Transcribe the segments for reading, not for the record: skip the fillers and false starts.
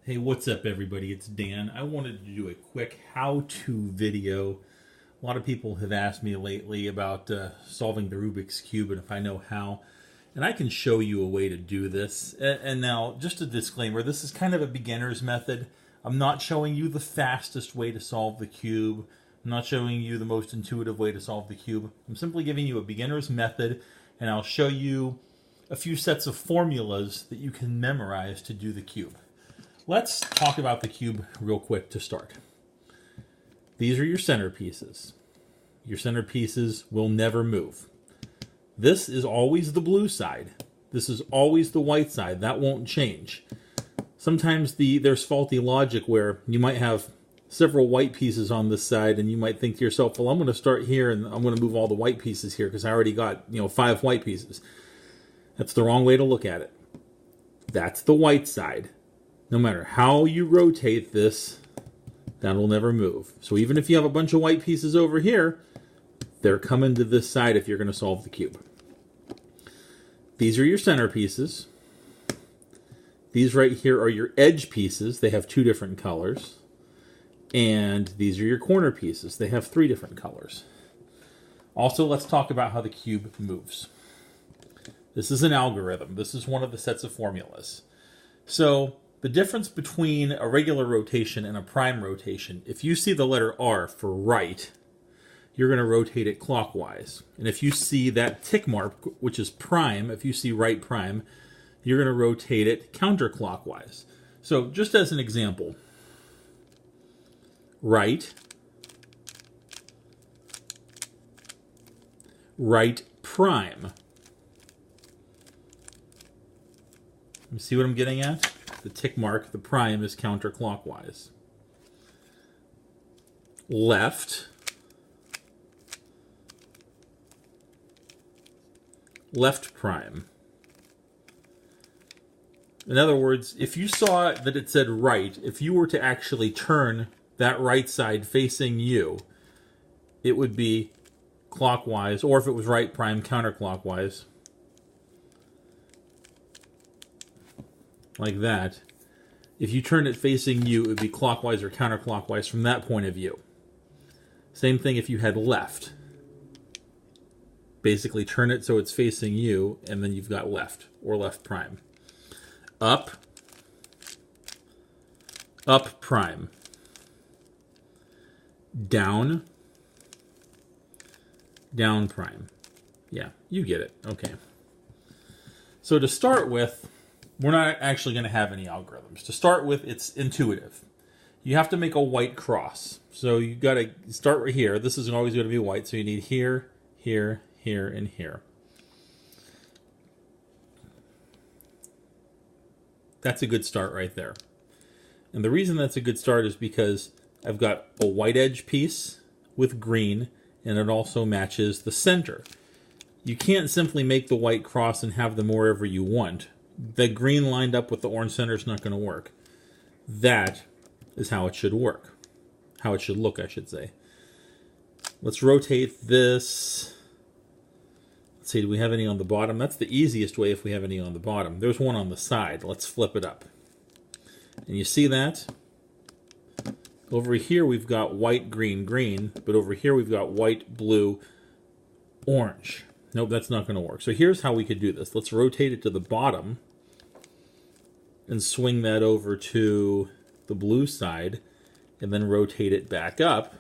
Hey, what's up, everybody? It's Dan. I wanted to do a quick how-to video. A lot of people have asked me lately about solving the Rubik's Cube and if I know how. And I can show you a way to do this. And now, just a disclaimer, this is kind of a beginner's method. I'm not showing you the fastest way to solve the cube. I'm not showing you the most intuitive way to solve the cube. I'm simply giving you a beginner's method, and I'll show you a few sets of formulas that you can memorize to do the cube. Let's talk about the cube real quick to start. These are your centerpieces. Your centerpieces will never move. This is always the blue side. This is always the white side. That won't change. Sometimes there's faulty logic where you might have several white pieces on this side and you might think to yourself, well, I'm going to start here and I'm going to move all the white pieces here because I already got 5 white pieces. That's the wrong way to look at it. That's the white side. No matter how you rotate this, that will never move. So even if you have a bunch of white pieces over here, they're coming to this side if you're going to solve the cube. These are your centerpieces. These right here are your edge pieces. They have 2 different colors. And these are your corner pieces. They have 3 different colors. Also, let's talk about how the cube moves. This is an algorithm. This is one of the sets of formulas. So the difference between a regular rotation and a prime rotation, if you see the letter R for right, you're going to rotate it clockwise. And if you see that tick mark, which is prime, if you see right prime, you're going to rotate it counterclockwise. So just as an example, right prime. You see what I'm getting at? The tick mark, the prime, is counterclockwise. Left prime. In other words, if you saw that it said right, if you were to actually turn that right side facing you, it would be clockwise, or if it was right prime, counterclockwise. Like that. If you turn it facing you, it would be clockwise or counterclockwise from that point of view. Same thing if you had left. Basically turn it so it's facing you, and then you've got left, or left prime. Up prime. Down prime. Yeah, you get it. Okay. So to start with, we're not actually going to have any algorithms. To start with, it's intuitive. You have to make a white cross. So you got to start right here. This isn't always going to be white, so you need here, here, here, and here. That's a good start right there. And the reason that's a good start is because I've got a white edge piece with green, and it also matches the center. You can't simply make the white cross and have them wherever you want. The green lined up with the orange center is not going to work. That is how it should work. How it should look, I should say. Let's rotate this. Let's see, do we have any on the bottom? That's the easiest way if we have any on the bottom. There's one on the side. Let's flip it up. And you see that? Over here we've got white, green, green. But over here we've got white, blue, orange. Nope, that's not going to work. So here's how we could do this. Let's rotate it to the bottom and swing that over to the blue side and then rotate it back up.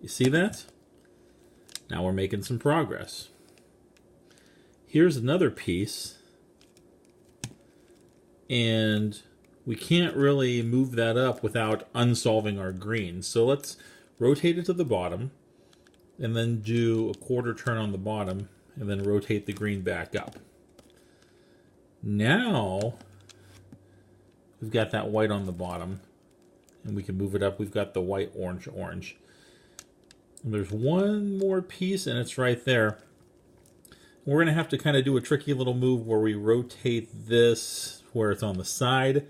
You see that? Now we're making some progress. Here's another piece, and we can't really move that up without unsolving our green. So let's rotate it to the bottom and then do a quarter turn on the bottom and then rotate the green back up. Now we've got that white on the bottom, and we can move it up. We've got the white, orange, orange. And there's one more piece, and it's right there. We're going to have to kind of do a tricky little move where we rotate this where it's on the side,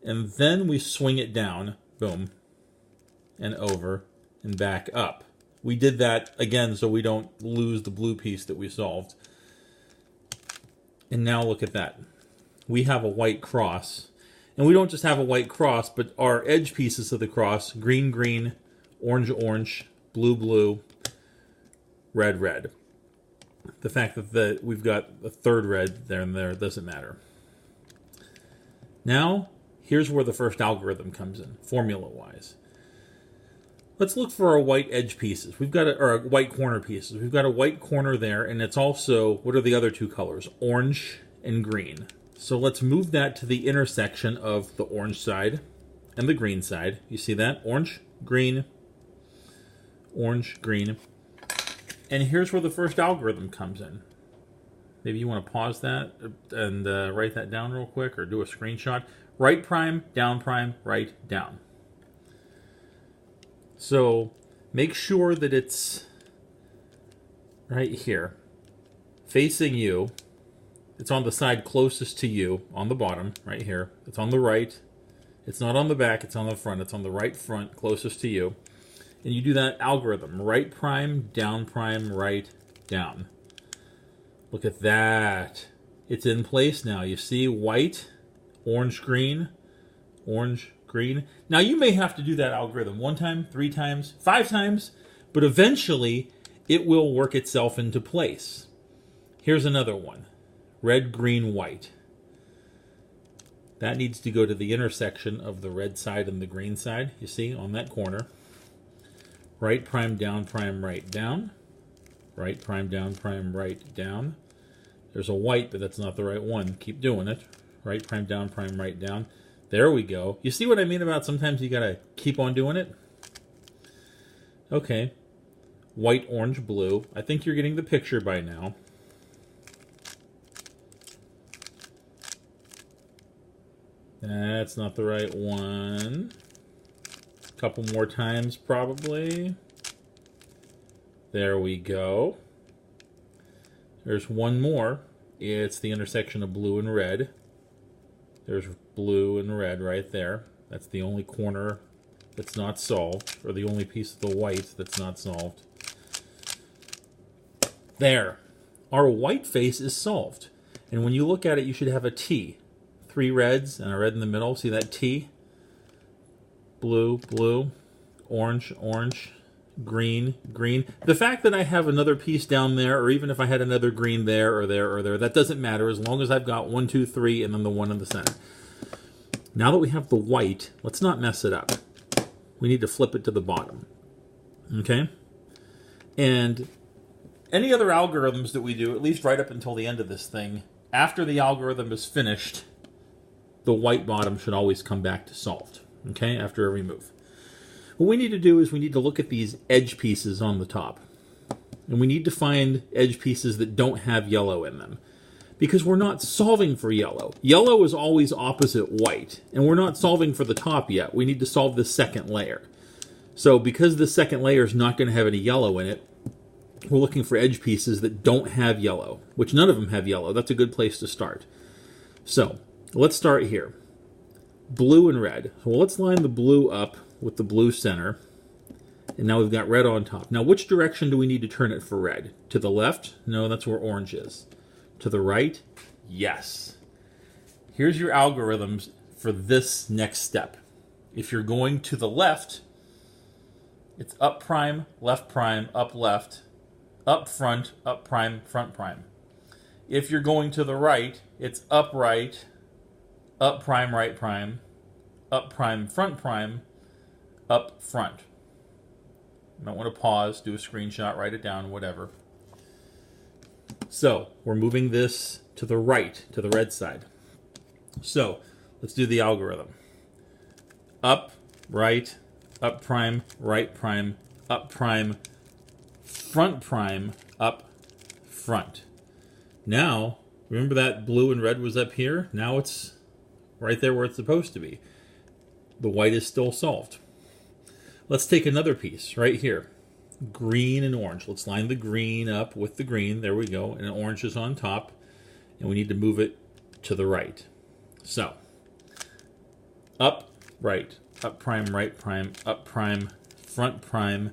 and then we swing it down, boom, and over, and back up. We did that again so we don't lose the blue piece that we solved. And now look at that. We have a white cross. And we don't just have a white cross, but our edge pieces of the cross, green, green, orange, orange, blue, blue, red, red. The fact that we've got a third red there and there doesn't matter. Now, here's where the first algorithm comes in, formula-wise. Let's look for our white edge pieces. We've got or white corner pieces. We've got a white corner there, and it's also, what are the other two colors? Orange and green. So let's move that to the intersection of the orange side and the green side. You see that? Orange, green, orange, green. And here's where the first algorithm comes in. Maybe you want to pause that and write that down real quick or do a screenshot. Right prime, right, down. So make sure that it's right here, facing you. It's on the side closest to you, on the bottom, right here. It's on the right. It's not on the back, it's on the front. It's on the right front, closest to you. And you do that algorithm, right prime, right, down. Look at that. It's in place now. You see white, orange, green, orange, green. Now you may have to do that algorithm 1 time, 3 times, 5 times, but eventually it will work itself into place. Here's another one. Red, green, white. That needs to go to the intersection of the red side and the green side, you see, on that corner. Right prime, right, down. Right prime, right, down. There's a white, but that's not the right one. Keep doing it. Right prime, right, down. There we go. You see what I mean about sometimes you gotta keep on doing it? Okay. White, orange, blue. I think you're getting the picture by now. That's not the right one. A couple more times probably. There we go. There's one more. It's the intersection of blue and red. There's blue and red right there. That's the only corner that's not solved, or the only piece of the white that's not solved. There. Our white face is solved. And when you look at it, you should have a T. 3 reds and a red in the middle. See that T? Blue, blue, orange, orange, green, green. The fact that I have another piece down there, or even if I had another green there or there or there, that doesn't matter as long as I've got 1, 2, 3 and then the one in the center. Now that we have the white, let's not mess it up. We need to flip it to the bottom. Okay? And any other algorithms that we do, at least right up until the end of this thing, after the algorithm is finished, the white bottom should always come back to solved. Okay? After every move. What we need to do is we need to look at these edge pieces on the top. And we need to find edge pieces that don't have yellow in them. Because we're not solving for yellow. Yellow is always opposite white. And we're not solving for the top yet. We need to solve the second layer. So because the second layer is not going to have any yellow in it, we're looking for edge pieces that don't have yellow. Which none of them have yellow. That's a good place to start. So let's start here. Blue and red. Well, let's line the blue up with the blue center. And now we've got red on top. Now, which direction do we need to turn it for red? To the left? No, that's where orange is. To the right? Yes. Here's your algorithms for this next step. If you're going to the left, it's up prime, up left, up prime, front prime. If you're going to the right, it's up right, up prime, right prime, up prime, up front. You might want to pause, do a screenshot, write it down, whatever. So, we're moving this to the right, to the red side. So, let's do the algorithm. Up, right, up prime, right prime, up prime, up front. Now, remember that blue and red was up here? Now it's right there where it's supposed to be. The white is still solved. Let's take another piece right here. Green and orange. Let's line the green up with the green. There we go. And orange is on top. And we need to move it to the right. So, up, right, up prime, up prime, front,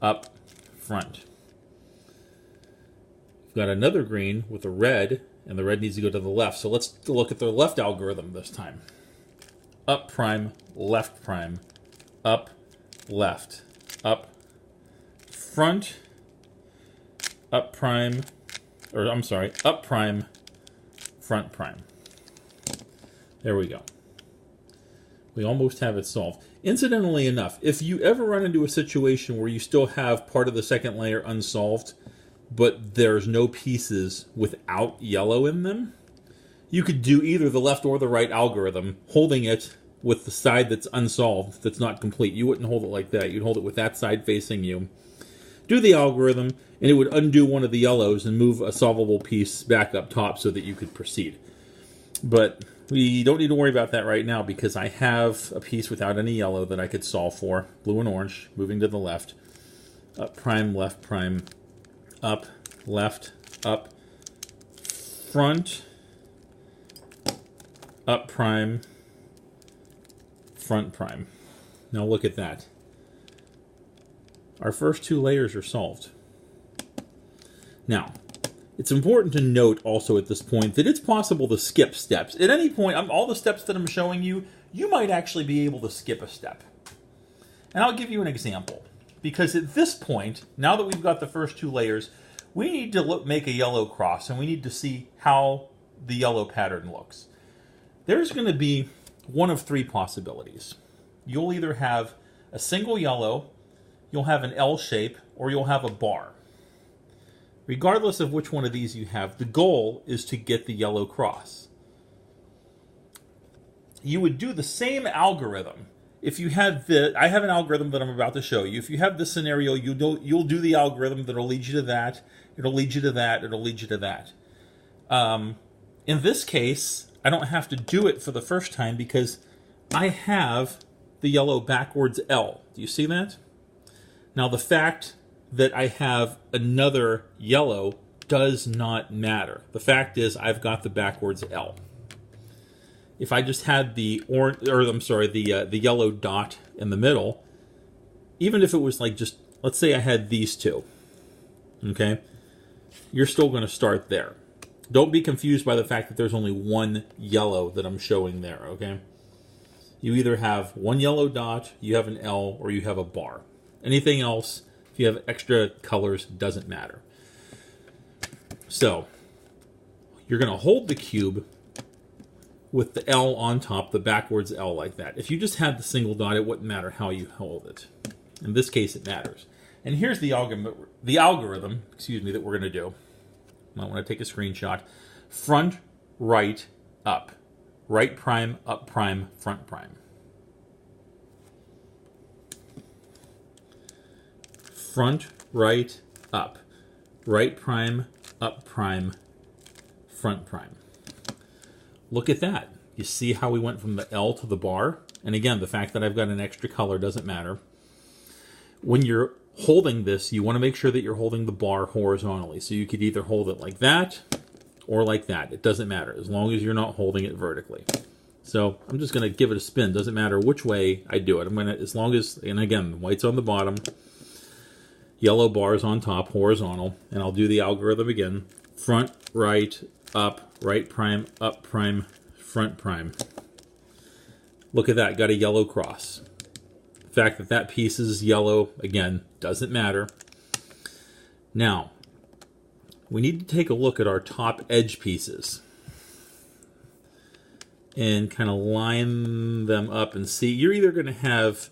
up front. We've got another green with a red, and the red needs to go to the left. So let's look at the left algorithm this time. up prime, left prime, up, left, up, front, up prime, or I'm sorry, up prime, front prime. There we go. We almost have it solved. Incidentally enough, if you ever run into a situation where you still have part of the second layer unsolved, but there's no pieces without yellow in them, you could do either the left or the right algorithm, holding it with the side that's unsolved, that's not complete. You wouldn't hold it like that. You'd hold it with that side facing you. Do the algorithm, and it would undo one of the yellows and move a solvable piece back up top so that you could proceed. But we don't need to worry about that right now because I have a piece without any yellow that I could solve for. Blue and orange, moving to the left. Up prime, left prime, up, left, up, front, up prime, front prime. Now look at that. Our first two layers are solved. Now, it's important to note also at this point that it's possible to skip steps. At any point, all the steps that I'm showing you, you might actually be able to skip a step. And I'll give you an example. Because at this point, now that we've got the first two layers, we need to make a yellow cross, and we need to see how the yellow pattern looks. There's going to be one of three possibilities. You'll either have a single yellow, you'll have an L shape, or you'll have a bar. Regardless of which one of these you have, the goal is to get the yellow cross. You would do the same algorithm. If you had I have an algorithm that I'm about to show you. If you have this scenario, you'll do the algorithm that'll lead you to that, it'll lead you to that, it'll lead you to that. In this case, I don't have to do it for the first time because I have the yellow backwards L. Do you see that? Now the fact that I have another yellow does not matter. The fact is I've got the backwards L. If I just had the the yellow dot in the middle, even if it was like just, let's say I had these two, okay, you're still going to start there. Don't be confused by the fact that there's only one yellow that I'm showing there, okay? You either have one yellow dot, you have an L, or you have a bar. Anything else, if you have extra colors, doesn't matter. So, you're going to hold the cube with the L on top, the backwards L like that. If you just had the single dot, it wouldn't matter how you hold it. In this case, it matters. And here's the algorithm, that we're going to do. I want to take a screenshot. Front, right, up. Right prime, up prime, front prime. Front, right, up. Right prime, up prime, front prime. Look at that. You see how we went from the L to the bar? And again, the fact that I've got an extra color doesn't matter. When you're holding this, you want to make sure that you're holding the bar horizontally. So you could either hold it like that or like that. It doesn't matter as long as you're not holding it vertically. So I'm just going to give it a spin. Doesn't matter which way I do it. I'm going to, as long as, and again, the white's on the bottom, yellow bars on top, horizontal, and I'll do the algorithm again. Front, right, up, right prime, up prime, front prime. Look at that, got a yellow cross. The fact that that piece is yellow, again, doesn't matter. Now, we need to take a look at our top edge pieces and kind of line them up and see. You're either going to have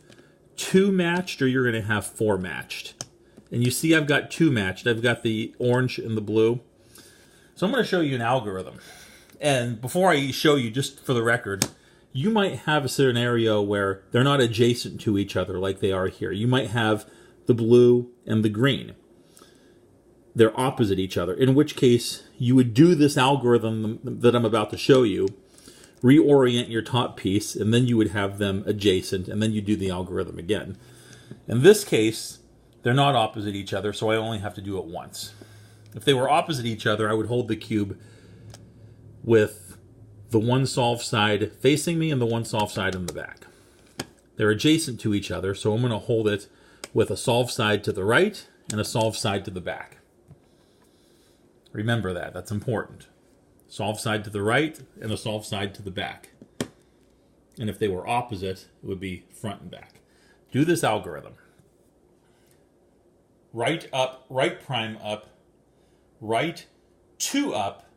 2 matched or you're going to have 4 matched. And you see I've got 2 matched. I've got the orange and the blue. So I'm going to show you an algorithm. And before I show you, just for the record, you might have a scenario where they're not adjacent to each other like they are here. You might have the blue and the green. They're opposite each other, in which case you would do this algorithm that I'm about to show you, reorient your top piece, and then you would have them adjacent, and then you do the algorithm again. In this case, they're not opposite each other, so I only have to do it once. If they were opposite each other, I would hold the cube with the one solved side facing me and the one solved side in the back. They're adjacent to each other, so I'm going to hold it with a solved side to the right and a solved side to the back. Remember that, that's important. Solved side to the right and a solved side to the back. And if they were opposite, it would be front and back. Do this algorithm. Right up, right prime up, right 2 up,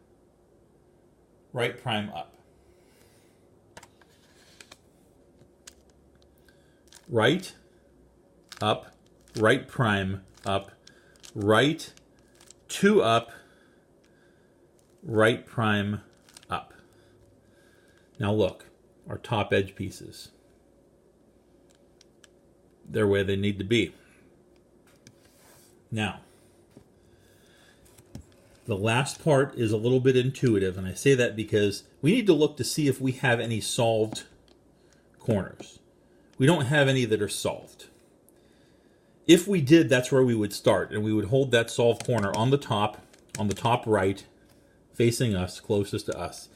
right prime up. Right up, right prime up, right 2 up, right prime up. Now look, our top edge pieces. They're where they need to be. Now, the last part is a little bit intuitive, and I say that because we need to look to see if we have any solved corners. We don't have any that are solved. If we did, that's where we would start, and we would hold that solved corner on the top right, facing us, closest to us.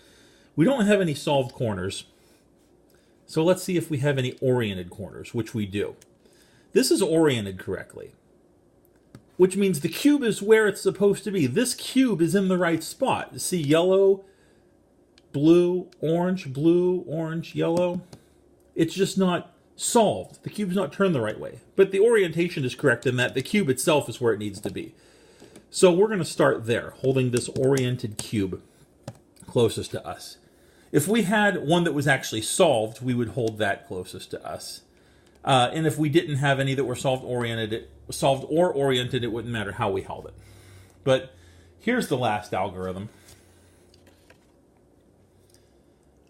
We don't have any solved corners, so let's see if we have any oriented corners, which we do. This is oriented correctly, which means the cube is where it's supposed to be. This cube is in the right spot. See yellow, blue, orange, yellow. It's just not solved. The cube's not turned the right way. But the orientation is correct in that the cube itself is where it needs to be. So we're going to start there, holding this oriented cube closest to us. If we had one that was actually solved, we would hold that closest to us. And if we didn't have any that were solved or oriented, it wouldn't matter how we held it. But here's the last algorithm.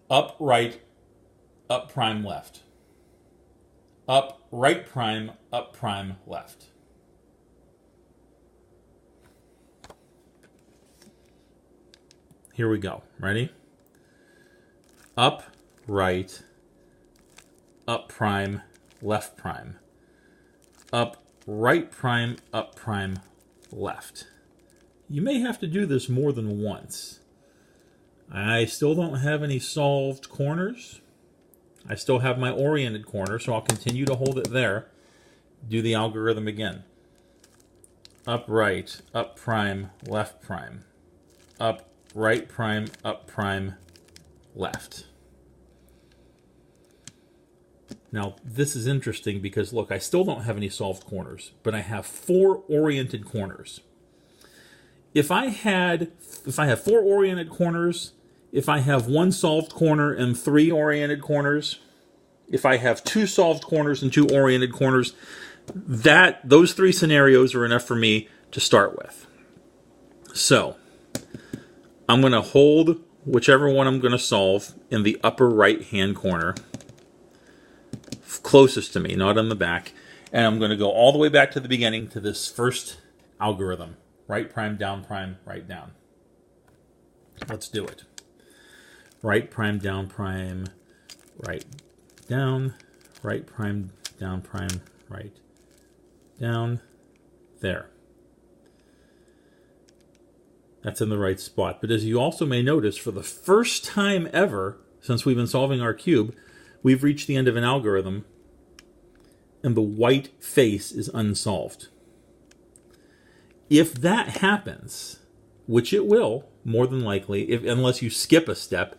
Up, right, up, prime, left. Up, right, prime, up, prime, left. Here we go. Ready? Up, right, up, prime, left, prime. Up, right, prime, up, prime, left. You may have to do this more than once. I still don't have any solved corners. I still have my oriented corner, so I'll continue to hold it there. Do the algorithm again. Up, right, up, prime, left, prime. Up, right, prime, up, prime, left. Now, this is interesting because, look, I still don't have any solved corners, but I have 4 oriented corners. If I have 4 oriented corners, if I have 1 solved corner and 3 oriented corners, if I have 2 solved corners and 2 oriented corners, those 3 scenarios are enough for me to start with. So, I'm going to hold whichever one I'm going to solve in the upper right-hand corner, closest to me, not on the back. And I'm going to go all the way back to the beginning to this first algorithm. Right prime, right down. Let's do it. Right prime, right down. Right prime, right down. There. That's in the right spot. But as you also may notice, for the first time ever since we've been solving our cube, we've reached the end of an algorithm, and the white face is unsolved. If that happens, which it will, more than likely, unless you skip a step,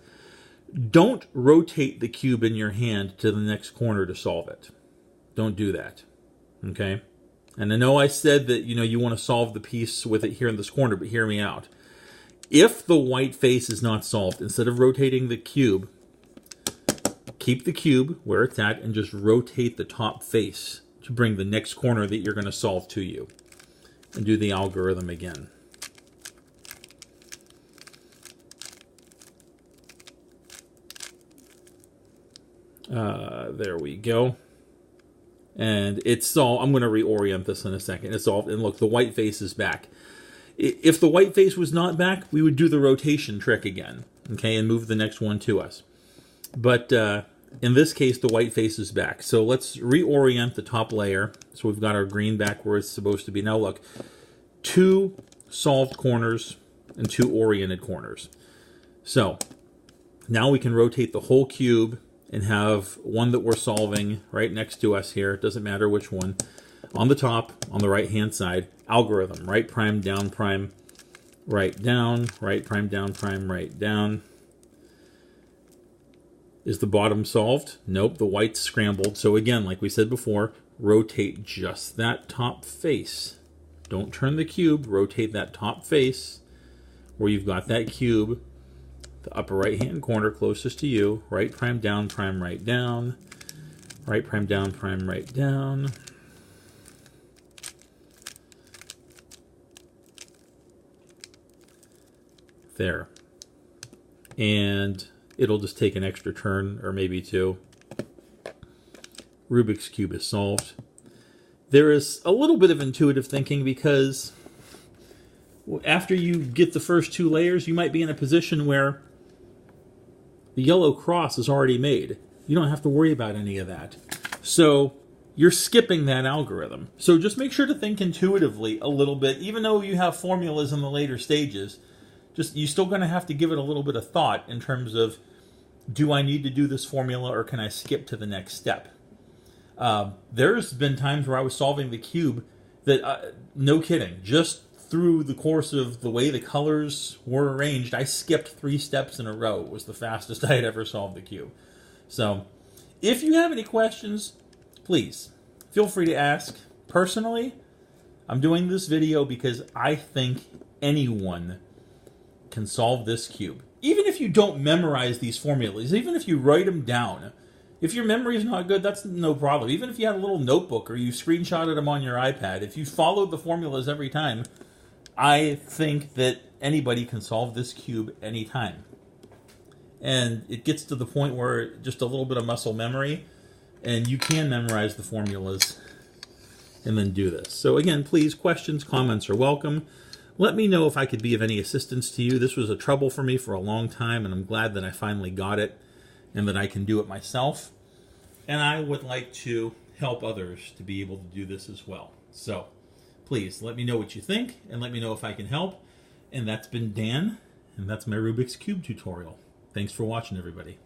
don't rotate the cube in your hand to the next corner to solve it. Don't do that. Okay? And I know I said that, you want to solve the piece with it here in this corner, but hear me out. If the white face is not solved, instead of rotating the cube, keep the cube where it's at and just rotate the top face to bring the next corner that you're going to solve to you. And do the algorithm again. There we go. And it's all, I'm going to reorient this in a second. It's all, and look, the white face is back. If the white face was not back, we would do the rotation trick again, okay, and move the next one to us. But in this case, the white face is back. So let's reorient the top layer. So we've got our green back where it's supposed to be. Now look, 2 solved corners and 2 oriented corners. So now we can rotate the whole cube and have one that we're solving right next to us here. It doesn't matter which one. On the top, on the right-hand side, algorithm. Right prime, right down, right prime, right down. Is the bottom solved? Nope, the white's scrambled. So again, like we said before, rotate just that top face. Don't turn the cube, rotate that top face where you've got that cube, the upper right-hand corner closest to you, right prime down, prime right down, right prime down, prime right down. There. And it'll just take an extra turn, or maybe two. Rubik's Cube is solved. There is a little bit of intuitive thinking because after you get the first two layers, you might be in a position where the yellow cross is already made. You don't have to worry about any of that. So you're skipping that algorithm. So just make sure to think intuitively a little bit, even though you have formulas in the later stages. You're still going to have to give it a little bit of thought in terms of, do I need to do this formula or can I skip to the next step? There's been times where I was solving the cube that, no kidding, just through the course of the way the colors were arranged, I skipped 3 steps in a row. It was the fastest I had ever solved the cube. So if you have any questions, please feel free to ask. Personally, I'm doing this video because I think anyone can solve this cube. Even if you don't memorize these formulas, even if you write them down, if your memory is not good, that's no problem. Even if you had a little notebook or you screenshotted them on your iPad, if you followed the formulas every time, I think that anybody can solve this cube anytime. And it gets to the point where just a little bit of muscle memory, and you can memorize the formulas and then do this. So again, please, questions, comments are welcome. Let me know if I could be of any assistance to you. This was a trouble for me for a long time, and I'm glad that I finally got it and that I can do it myself. And I would like to help others to be able to do this as well. So please let me know what you think and let me know if I can help. And that's been Dan, and that's my Rubik's Cube tutorial. Thanks for watching, everybody.